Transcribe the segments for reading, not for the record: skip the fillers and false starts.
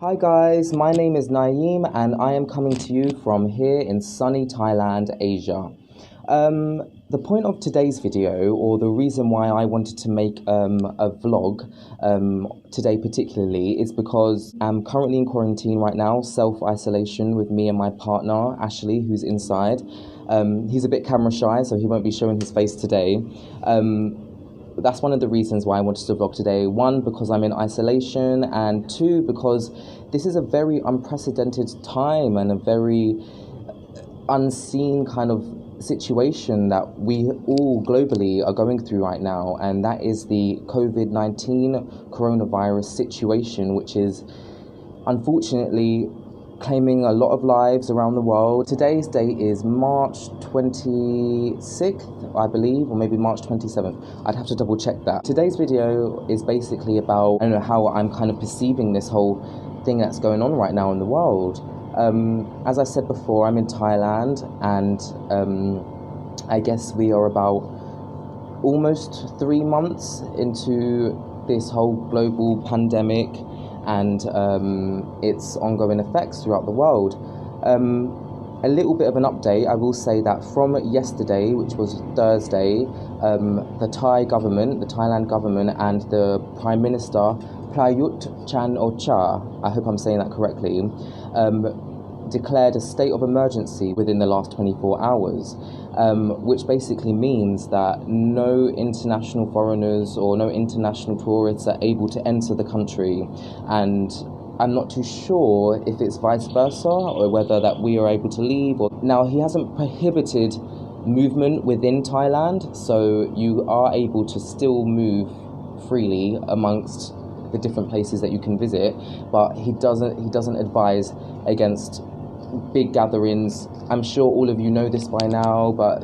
Hi guys, my name is Naeem and I am coming to you from here in sunny Thailand, Asia. The point of today's video, or the reason why I wanted to make a vlog today particularly, is because I'm currently in quarantine right now, self-isolation with me and my partner, Ashley, who's inside. He's a bit camera shy, so he won't be showing his face today. That's one of the reasons why I wanted to vlog today. One, because I'm in isolation, and two, because this is a very unprecedented time and a very unseen kind of situation that we all globally are going through right now, and that is the COVID-19 coronavirus situation, which is unfortunately claiming a lot of lives around the world. Today's date is March 26th, I believe, or maybe March 27th. I'd have to double check that. Today's video is basically about, I don't know, how I'm kind of perceiving this whole thing that's going on right now in the world. As I said before, I'm in Thailand, and I guess we are about almost 3 months into this whole global pandemic and its ongoing effects throughout the world. A little bit of an update, I will say that from yesterday, which was Thursday, the Thailand government and the Prime Minister Prayut Chan-o-cha, I hope I'm saying that correctly, declared a state of emergency within the last 24 hours, which basically means that no international foreigners or no international tourists are able to enter the country. And I'm not too sure if it's vice versa or whether that we are able to leave. Now, he hasn't prohibited movement within Thailand, so you are able to still move freely amongst the different places that you can visit, but he doesn't advise against big gatherings. I'm sure all of you know this by now, but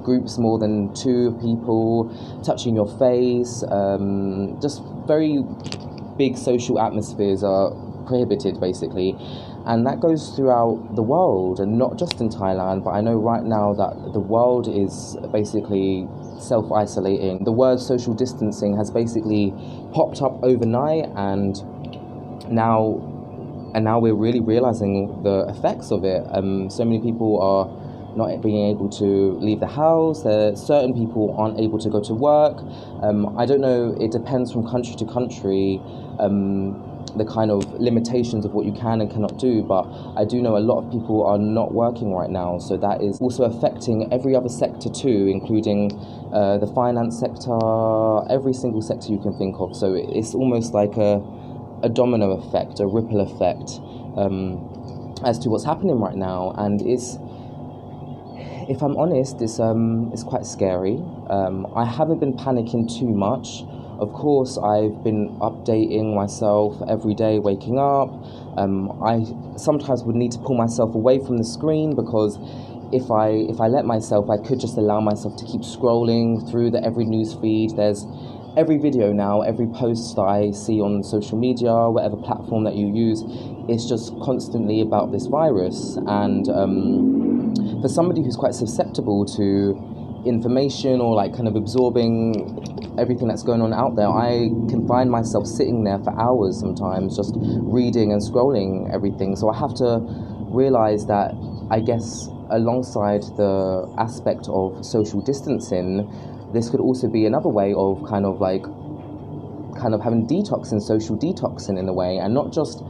groups more than 2 people, touching your face, just very big social atmospheres are prohibited basically. And that goes throughout the world, and not just in Thailand, but I know right now that the world is basically self-isolating. The word social distancing has basically popped up overnight, and now we're really realizing the effects of it. So many people are not being able to leave the house. Certain people aren't able to go to work. I don't know, it depends from country to country, the kind of limitations of what you can and cannot do, but I do know a lot of people are not working right now, so that is also affecting every other sector too, including the finance sector, every single sector you can think of. So it's almost like a domino effect, a ripple effect, as to what's happening right now. And if I'm honest, it's quite scary. I haven't been panicking too much. Of course, I've been updating myself every day, waking up. I sometimes would need to pull myself away from the screen, because if I let myself, I could just allow myself to keep scrolling through every news feed. There's every video now, every post that I see on social media, whatever platform that you use, it's just constantly about this virus. And for somebody who's quite susceptible to information or like kind of absorbing everything that's going on out there, I can find myself sitting there for hours sometimes just reading and scrolling everything. So I have to realize that, I guess, alongside the aspect of social distancing, this could also be another way of kind of having detoxing, social detoxing in a way, and not just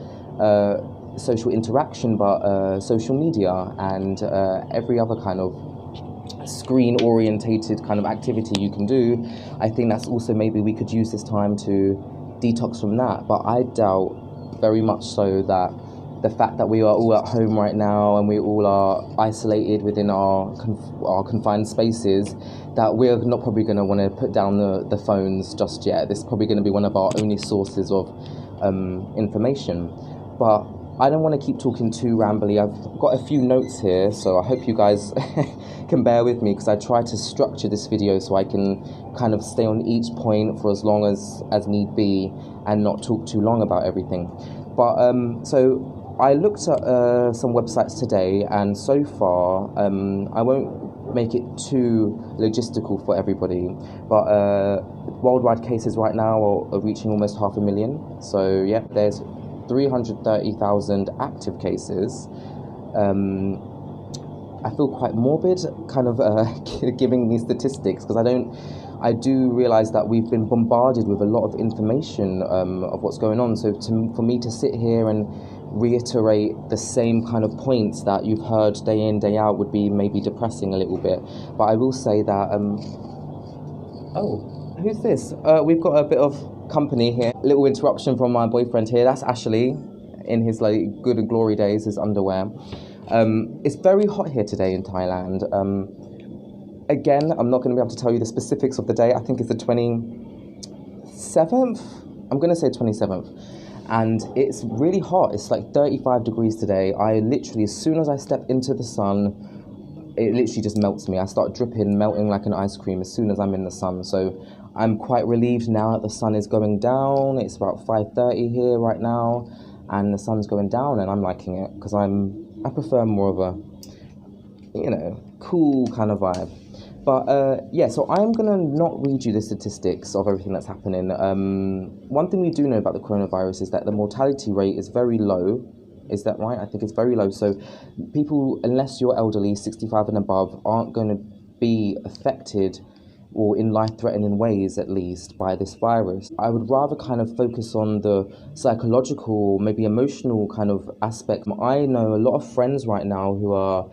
social interaction, but social media and every other kind of screen-orientated kind of activity you can do. I think that's also, maybe we could use this time to detox from that. But I doubt very much so that the fact that we are all at home right now and we all are isolated within our confined spaces, that we're not probably going to want to put down the phones just yet. This is probably going to be one of our only sources of information. But I don't want to keep talking too rambly. I've got a few notes here, so I hope you guys can bear with me, because I try to structure this video so I can kind of stay on each point for as long as need be and not talk too long about everything. But so I looked at some websites today, and so far I won't make it too logistical for everybody, but worldwide cases right now are reaching almost 500,000. So yeah, there's 330,000 active cases. I feel quite morbid kind of giving these statistics, because I do realize that we've been bombarded with a lot of information of what's going on. So for me to sit here and reiterate the same kind of points that you've heard day in, day out would be maybe depressing a little bit. But I will say that, oh, who's this? We've got a bit of company here. Little interruption from my boyfriend here. That's Ashley in his like good and glory days, his underwear. It's very hot here today in Thailand. Again, I'm not going to be able to tell you the specifics of the day. I think it's the 27th. I'm going to say 27th. And it's really hot. It's like 35 degrees today. I literally, as soon as I step into the sun, it literally just melts me. I start dripping, melting like an ice cream as soon as I'm in the sun. So I'm quite relieved now that the sun is going down. It's about 5:30 here right now, and the sun's going down, and I'm liking it because I prefer more of a, cool kind of vibe. But yeah, so I'm going to not read you the statistics of everything that's happening. One thing we do know about the coronavirus is that the mortality rate is very low. Is that right? I think it's very low. So people, unless you're elderly, 65 and above, aren't going to be affected, or in life-threatening ways at least, by this virus. I would rather kind of focus on the psychological, maybe emotional kind of aspect. I know a lot of friends right now who are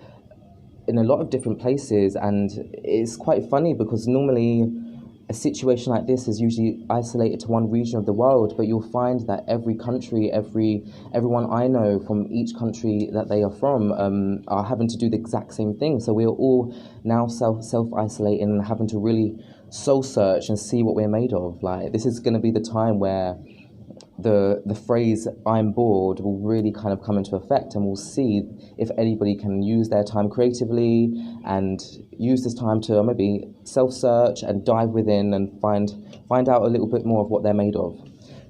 in a lot of different places, and it's quite funny because normally a situation like this is usually isolated to one region of the world, but you'll find that every country, everyone I know from each country that they are from are having to do the exact same thing. So we're all now self-isolating and having to really soul search and see what we're made of. Like, this is going to be the time where the phrase "I'm bored" will really kind of come into effect, and we'll see if anybody can use their time creatively and use this time to maybe self-search and dive within and find out a little bit more of what they're made of.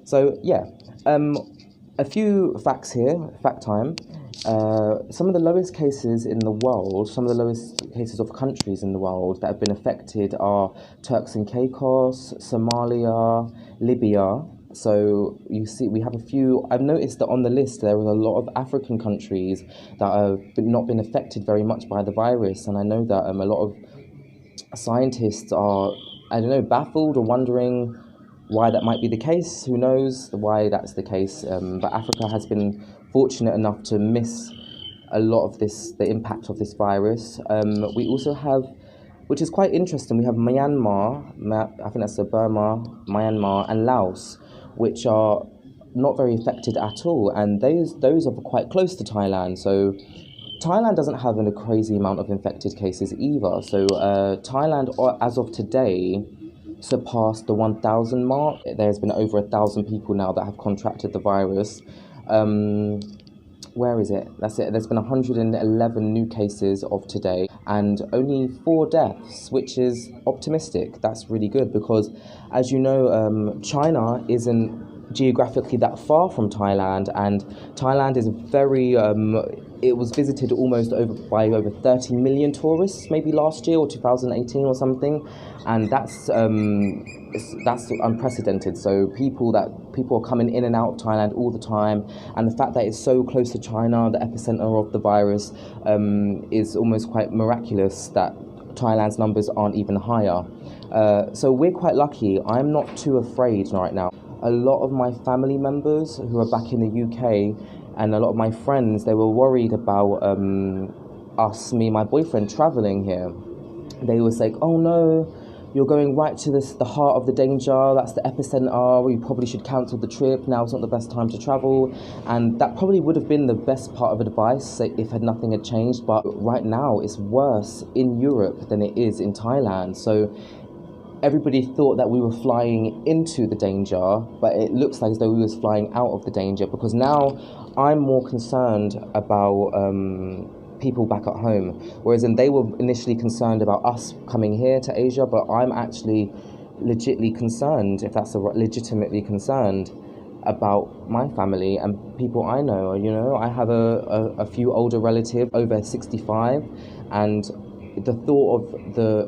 So yeah, a few facts here, fact time. Some of the lowest cases in the world, some of the lowest cases of countries in the world that have been affected are Turks and Caicos, Somalia, Libya. So you see, we have a few. I've noticed that on the list there are a lot of African countries that have not been affected very much by the virus, and I know that a lot of scientists are, baffled or wondering why that might be the case. Who knows why that's the case? But Africa has been fortunate enough to miss a lot of the impact of this virus. We also have, which is quite interesting, we have Myanmar, I think that's Burma, Myanmar, and Laos, which are not very affected at all, and those are quite close to Thailand. So Thailand doesn't have a crazy amount of infected cases either. So Thailand, as of today, surpassed the 1,000 mark. There's been over 1,000 people now that have contracted the virus. Where is it? That's it. There's been 111 new cases of today and only 4 deaths, which is optimistic. That's really good because, as you know, China isn't geographically that far from Thailand, and Thailand is very it was visited by over 30 million tourists maybe last year or 2018 or something, and that's unprecedented. So people are coming in and out of Thailand all the time, and the fact that it's so close to China, the epicenter of the virus, is almost quite miraculous that Thailand's numbers aren't even higher. So we're quite lucky. I'm not too afraid right now. A lot of my family members who are back in the UK and a lot of my friends, they were worried about me and my boyfriend traveling here. They were like, "Oh no, you're going right to the heart of the danger. That's the epicenter. You probably should cancel the trip. Now's not the best time to travel." And that probably would have been the best part of advice if nothing had changed. But right now, it's worse in Europe than it is in Thailand. So everybody thought that we were flying into the danger, but it looks like as though we was flying out of the danger, because now I'm more concerned about people back at home, whereas they were initially concerned about us coming here to Asia, but I'm actually legitimately concerned, if that's legitimately concerned, about my family and people I know. You know, I have a few older relatives over 65, and the thought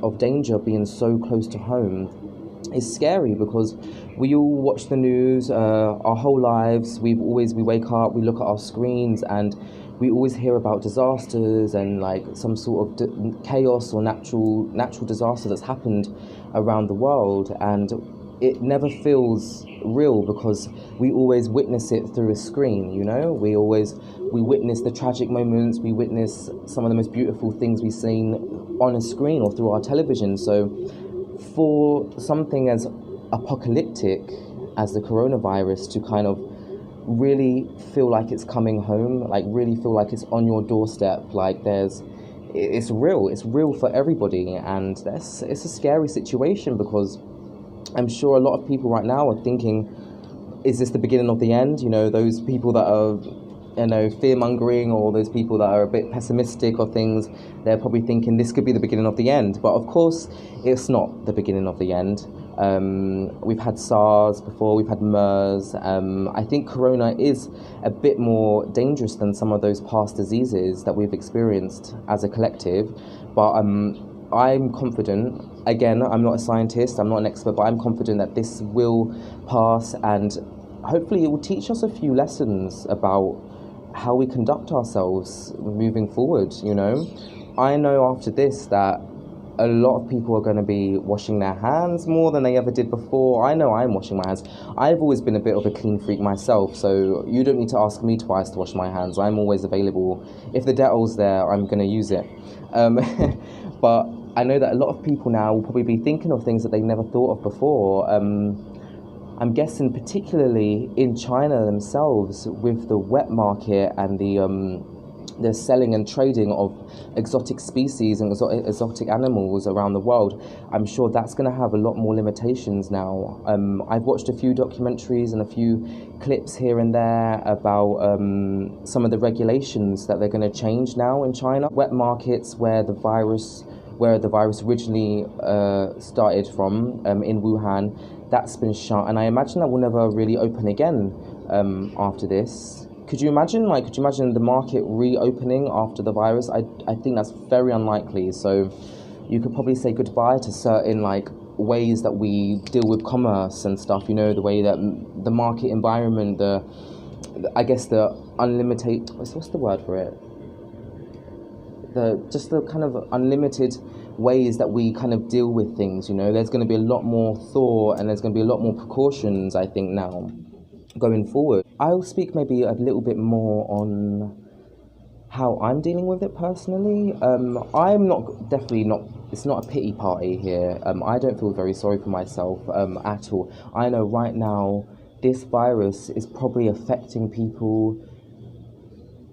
of danger being so close to home is scary because we all watch the news our whole lives. We wake up, we look at our screens, and we always hear about disasters and like some sort of chaos or natural disaster that's happened around the world, and it never feels real because we always witness it through a screen. We witness the tragic moments, we witness some of the most beautiful things we've seen on a screen or through our television. So for something as apocalyptic as the coronavirus to kind of really feel like it's coming home, like really feel like it's on your doorstep, like it's real for everybody, and it's a scary situation because I'm sure a lot of people right now are thinking, is this the beginning of the end? Those people that are fear-mongering, or those people that are a bit pessimistic or things, they're probably thinking this could be the beginning of the end. But of course, it's not the beginning of the end. We've had SARS before, we've had MERS. I think Corona is a bit more dangerous than some of those past diseases that we've experienced as a collective. But I'm confident. Again, I'm not a scientist, I'm not an expert, but I'm confident that this will pass, and hopefully it will teach us a few lessons about how we conduct ourselves moving forward. I know after this that a lot of people are going to be washing their hands more than they ever did before. I know I'm washing my hands. I've always been a bit of a clean freak myself, so you don't need to ask me twice to wash my hands. I'm always available. If the Dettol's there, I'm going to use it. But I know that a lot of people now will probably be thinking of things that they never thought of before. I'm guessing particularly in China themselves, with the wet market and the selling and trading of exotic species and exotic animals around the world, I'm sure that's going to have a lot more limitations now. I've watched a few documentaries and a few clips here and there about some of the regulations that they're going to change now in China. Wet markets where the virus originally started from, in Wuhan, that's been shut, and I imagine that will never really open again after this. Could you imagine the market reopening after the virus? I think that's very unlikely. So you could probably say goodbye to certain ways that we deal with commerce and stuff. The way that the market environment, the unlimited, what's the word for it? The kind of unlimited ways that we kind of deal with things. There's going to be a lot more thought, and there's going to be a lot more precautions, I think, now going forward. I'll speak maybe a little bit more on how I'm dealing with it personally. I'm definitely not, it's not a pity party here. I don't feel very sorry for myself at all. I know right now this virus is probably affecting people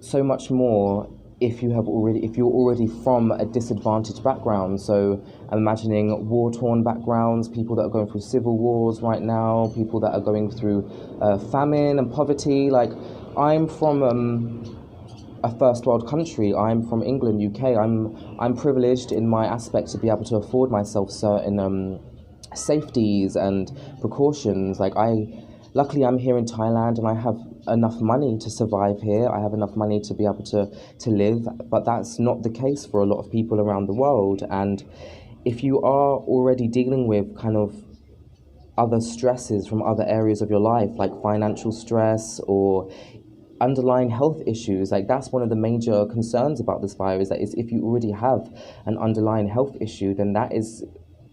so much more if you're already from a disadvantaged background. So I'm imagining war-torn backgrounds, people that are going through civil wars right now, people that are going through famine and poverty. I'm from a first world country. I'm from England, UK. I'm privileged in my aspect to be able to afford myself certain safeties and precautions. Luckily, I'm here in Thailand and I have enough money to survive here. I have enough money to be able to live, but that's not the case for a lot of people around the world. And if you are already dealing with kind of other stresses from other areas of your life, like financial stress or underlying health issues, that's one of the major concerns about this virus, that is, if you already have an underlying health issue, then that is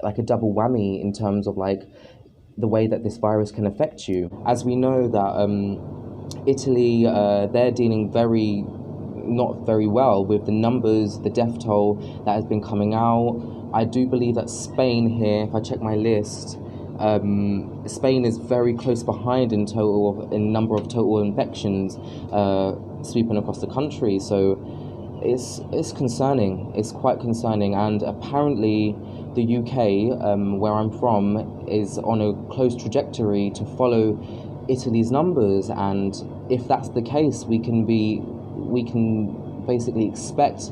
a double whammy in terms of the way that this virus can affect you. As we know that Italy, they're dealing not very well with the numbers, the death toll that has been coming out. I do believe that Spain here, if I check my list, Spain is very close behind in number of total infections sweeping across the country. So it's concerning. It's quite concerning, and apparently the UK, where I'm from, is on a close trajectory to follow Italy's numbers, and if that's the case, we can basically expect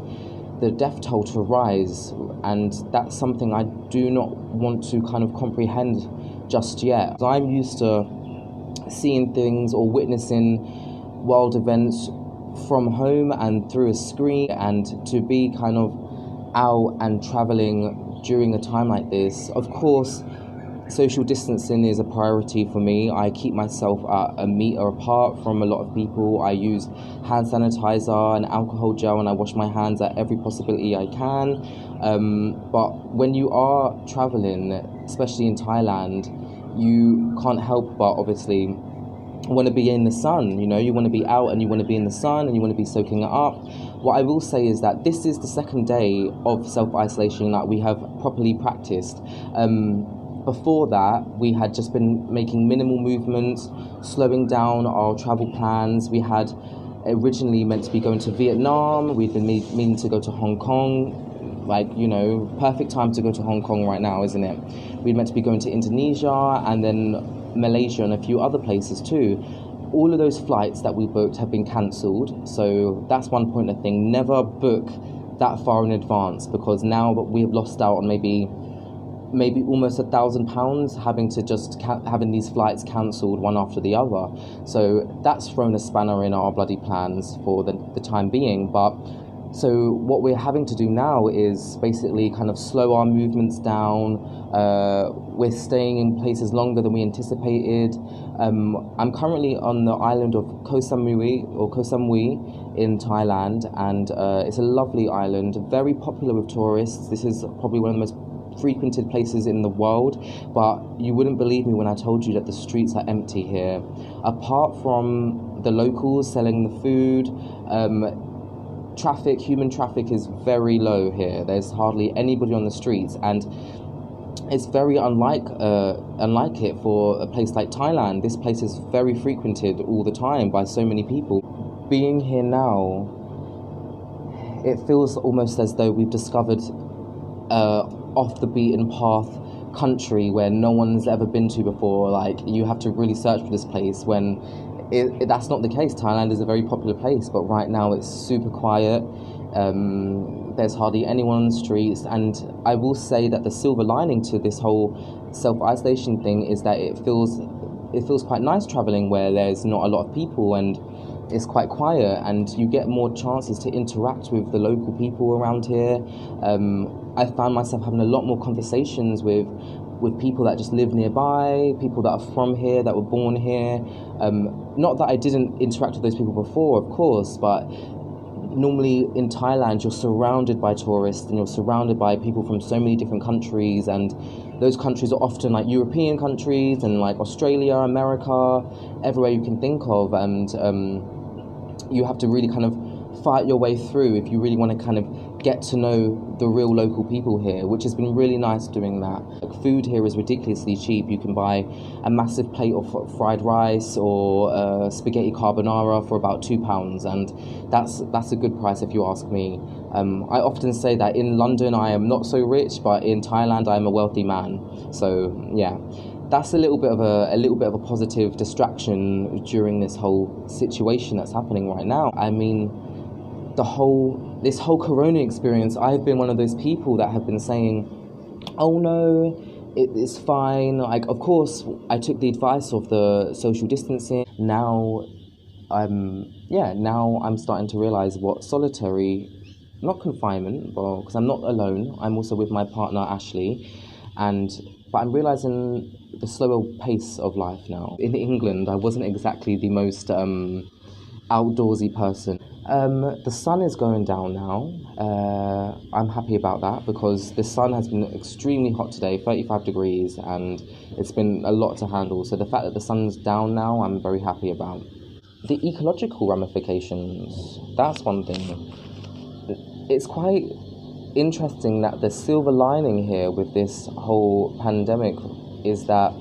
the death toll to rise, and that's something I do not want to kind of comprehend just yet. I'm used to seeing things or witnessing world events from home and through a screen, and to be kind of out and traveling during a time like this, of course, Social distancing is a priority for me. I keep myself at a meter apart from a lot of people. I use hand sanitizer and alcohol gel, and I wash my hands at every possibility I can. But when you are traveling, especially in Thailand, you can't help but obviously want to be in the sun. You want to be out and you want to be in the sun and you want to be soaking it up. What I will say is that this is the second day of self-isolation that we have properly practiced. Before that, we had just been making minimal movements, slowing down our travel plans. We had originally meant to be going to Vietnam. We'd been meaning to go to Hong Kong. Perfect time to go to Hong Kong right now, isn't it? We'd meant to be going to Indonesia and then Malaysia and a few other places too. All of those flights that we booked have been cancelled. So that's one point of thing. Never book that far in advance, because now we've lost out on maybe almost £1,000 having to just having these flights cancelled one after the other. So that's thrown a spanner in our bloody plans for the time being. But so what we're having to do now is basically kind of slow our movements down. We're staying in places longer than we anticipated. I'm currently on the island of Koh Samui in Thailand, and it's a lovely island, very popular with tourists. This is probably one of the most frequented places in the world, but you wouldn't believe me when I told you that the streets are empty here. Apart from the locals selling the food, human traffic is very low here. There's hardly anybody on the streets, and it's very unlike it for a place like Thailand. This place is very frequented all the time by so many people. Being here now, it feels almost as though we've discovered off the beaten path country where no one's ever been to before. Like, you have to really search for this place, when that's not the case. Thailand is a very popular place, but right now it's super quiet. There's hardly anyone on the streets, and I will say that the silver lining to this whole self-isolation thing is that it feels quite nice traveling where there's not a lot of people and it's quite quiet, and you get more chances to interact with the local people around here. I found myself having a lot more conversations with people that just live nearby, people that are from here, that were born here. Not that I didn't interact with those people before, of course, but normally in Thailand you're surrounded by tourists and you're surrounded by people from so many different countries, and those countries are often like European countries and like Australia, America, everywhere you can think of, and you have to really kind of fight your way through if you really want to kind of get to know the real local people here, which has been really nice doing that. Like, food here is ridiculously cheap. You can buy a massive plate of fried rice or spaghetti carbonara for about £2, and that's a good price if you ask me. I often say that in London I am not so rich, but in Thailand I am a wealthy man. So yeah, that's a little bit of a positive distraction during this whole situation that's happening right now. I mean, this whole corona experience, I've been one of those people that have been saying, oh no, it's fine. Like, of course I took the advice of the social distancing. Now I'm starting to realize what solitary, not confinement, well, because I'm not alone, I'm also with my partner Ashley, but I'm realizing the slower pace of life now. In England, I wasn't exactly the most outdoorsy person. The sun is going down now. I'm happy about that, because the sun has been extremely hot today, 35 degrees, and it's been a lot to handle. So the fact that the sun's down now, I'm very happy about. The ecological ramifications, that's one thing. It's quite interesting that the silver lining here with this whole pandemic is that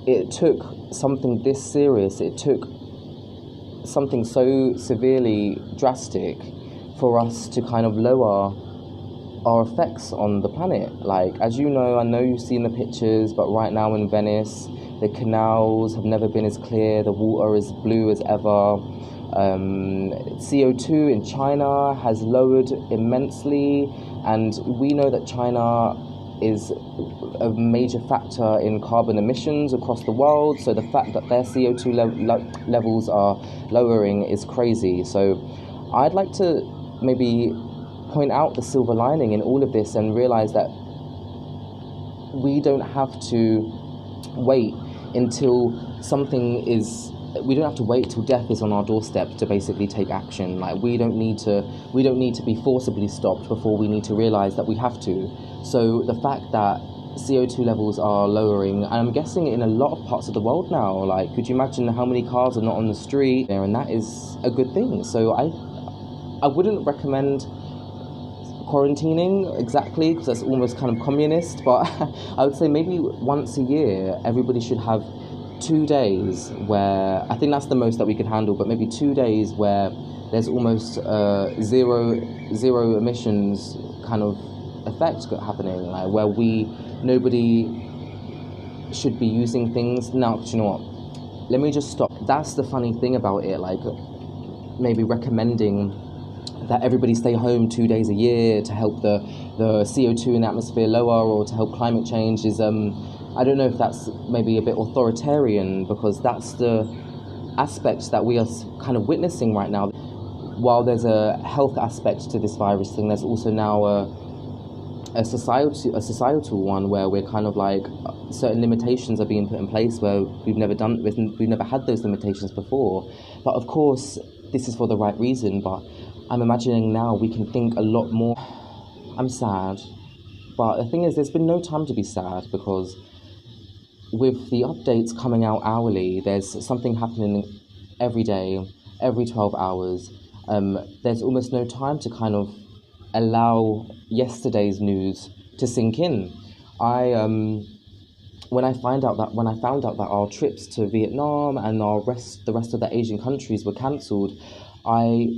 it took something this serious, it took something so severely drastic for us to kind of lower our effects on the planet. Like, as you know, I know you've seen the pictures, but right now in Venice, the canals have never been as clear, the water is blue as ever. CO2 in China has lowered immensely, and we know that China is a major factor in carbon emissions across the world, so the fact that their CO2 levels are lowering is crazy. So I'd like to maybe point out the silver lining in all of this and realize that we don't have to wait until something is. We don't have to wait till death is on our doorstep to basically take action. Like we don't need to be forcibly stopped before we need to realize that we have to. So the fact that CO2 levels are lowering, and I'm guessing in a lot of parts of the world now, like could you imagine how many cars are not on the street there, and that is a good thing. So I wouldn't recommend quarantining exactly, because that's almost kind of communist, but I would say maybe once a year everybody should have 2 days where, I think that's the most that we could handle, but maybe 2 days where there's almost zero emissions kind of effect happening, like where nobody should be using things. Now, do you know what? Let me just stop. That's the funny thing about it, like maybe recommending that everybody stay home 2 days a year to help the CO2 in the atmosphere lower, or to help climate change is, I don't know if that's maybe a bit authoritarian, because that's the aspects that we are kind of witnessing right now. While there's a health aspect to this virus thing, there's also now a societal one, where we're kind of like certain limitations are being put in place where we've never had those limitations before. But of course, this is for the right reason. But I'm imagining now we can think a lot more. I'm sad, but the thing is, there's been no time to be sad, because with the updates coming out hourly, there's something happening every day, every 12 hours. There's almost no time to kind of allow yesterday's news to sink in. When I found out that our trips to Vietnam and the rest of the Asian countries were cancelled, I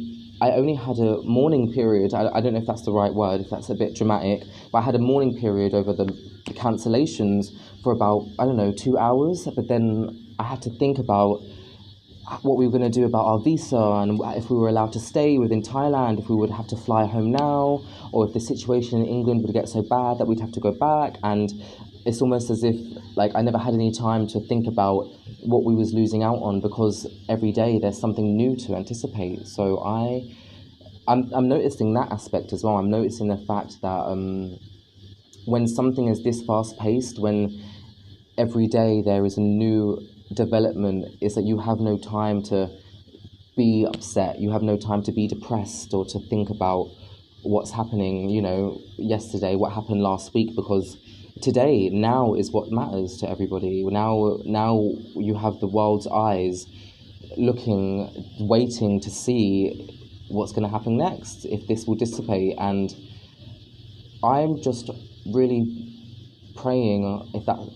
only had a mourning period. I don't know if that's the right word, if that's a bit dramatic, but I had a mourning period over the cancellations for about, 2 hours. But then I had to think about what we were going to do about our visa, and if we were allowed to stay within Thailand, if we would have to fly home now, or if the situation in England would get so bad that we'd have to go back. And it's almost as if like I never had any time to think about what we was losing out on, because every day there's something new to anticipate. So I'm noticing that aspect as well. I'm noticing the fact that when something is this fast paced, when every day there is a new development, is that you have no time to be upset, you have no time to be depressed, or to think about what's happening, yesterday, what happened last week, because today, now is what matters to everybody. Now you have the world's eyes looking, waiting to see what's going to happen next, if this will dissipate. And I'm just really praying,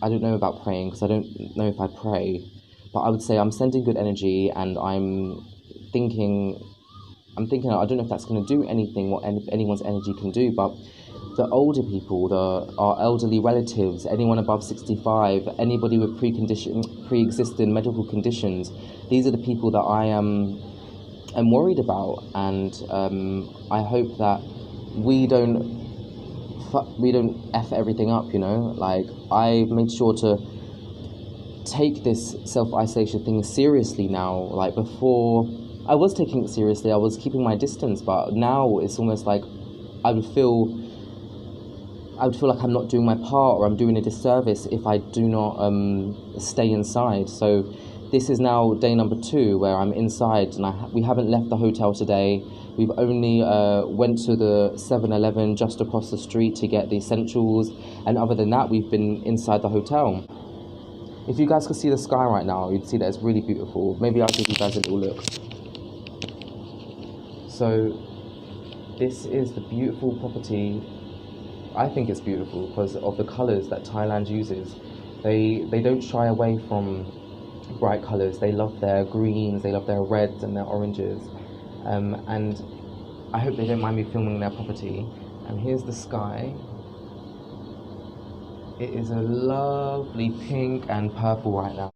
I don't know about praying, because I don't know if I pray, but I would say I'm sending good energy, and I'm thinking, I don't know if that's going to do anything, what anyone's energy can do, but the older people, our elderly relatives, anyone above 65, anybody with pre-existing medical conditions, these are the people that I am worried about. And I hope that we don't F everything up, Like, I've made sure to take this self-isolation thing seriously now. Like, before, I was taking it seriously, I was keeping my distance, but now it's almost like I would feel like I'm not doing my part, or I'm doing a disservice if I do not stay inside. So this is now day number 2 where I'm inside, and we haven't left the hotel today. We've only went to the 7-Eleven just across the street to get the essentials, and other than that, we've been inside the hotel. If you guys could see the sky right now, you'd see that it's really beautiful. Maybe I'll give you guys a little look. So this is the beautiful property. I think it's beautiful because of the colours that Thailand uses. They don't shy away from bright colours. They love their greens, they love their reds and their oranges. And I hope they don't mind me filming their property. And here's the sky. It is a lovely pink and purple right now.